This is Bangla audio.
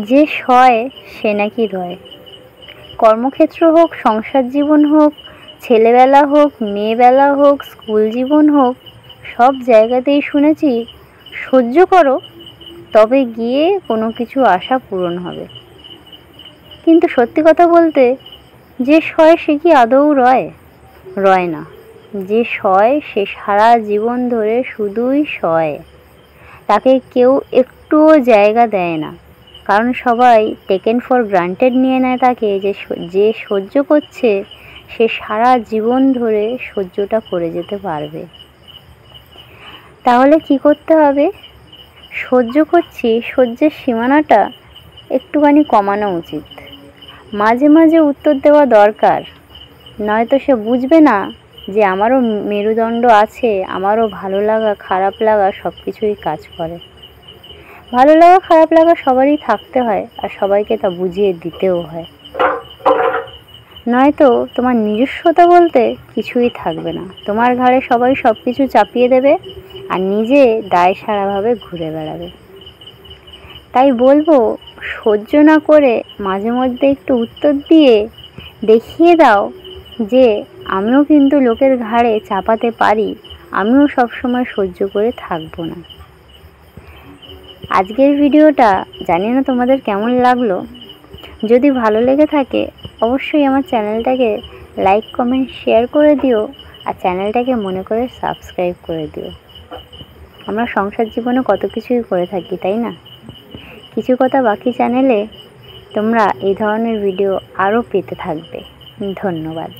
যে সয় সে নাকি রয়। কর্মক্ষেত্র হোক, সংসার জীবন হোক, ছেলেবেলা হোক, মেয়েবেলা হোক, স্কুল জীবন হোক, সব জায়গাতেই শুনেছি সহ্য করো তবে গিয়ে কোনো কিছু আশা পূরণ হবে। কিন্তু সত্যি কথা বলতে, যে সয় সে কি আদৌ রয়? রয় না। যে সয় সে সারা জীবন ধরে শুধুই সয়। তাকে কেউ একটুও জায়গা দেয় না, কারণ সবাই টেকেন ফর গ্রান্টেড নিয়ে নেয় তাকে, যে সহ্য করছে সে সারা জীবন ধরে সহ্যটা করে যেতে পারবে। তাহলে কি করতে হবে? সহ্য করছি, সহ্যের সীমানাটা একটুখানি কমানো উচিত। মাঝে মাঝে উত্তর দেওয়া দরকার, নয়তো সে বুঝবে না যে আমারও মেরুদণ্ড আছে, আমারও ভালো লাগা খারাপ লাগা সব কিছুই কাজ করে। ভালো লাগা খারাপ লাগা সবারই থাকতে হয়, আর সবাইকে তা বুঝিয়ে দিতেও হয়। নয়তো তোমার নিজস্বতা বলতে কিছুই থাকবে না। তোমার ঘাড়ে সবাই সব কিছু চাপিয়ে দেবে আর নিজে দায়সারাভাবে ঘুরে বেড়াবে। তাই বলবো, সহ্য না করে মাঝে মধ্যে একটু উত্তর দিয়ে দেখিয়ে দাও যে আমিও কিন্তু লোকের ঘাড়ে চাপাতে পারি, আমিও সবসময় সহ্য করে থাকবো না। আজকের ভিডিওটা জানি না তোমাদের কেমন লাগলো। যদি ভালো লেগে থাকে অবশ্যই আমার চ্যানেলটাকে লাইক, কমেন্ট, শেয়ার করে দিও, আর চ্যানেলটাকে মনে করে সাবস্ক্রাইব করে দিও। আমরা সংসার জীবনে কত কিছুই করে থাকি, তাই না? কিছু কথা বাকি চ্যানেলে তোমরা এই ধরনের ভিডিও আরও পেতে থাকবে। ধন্যবাদ।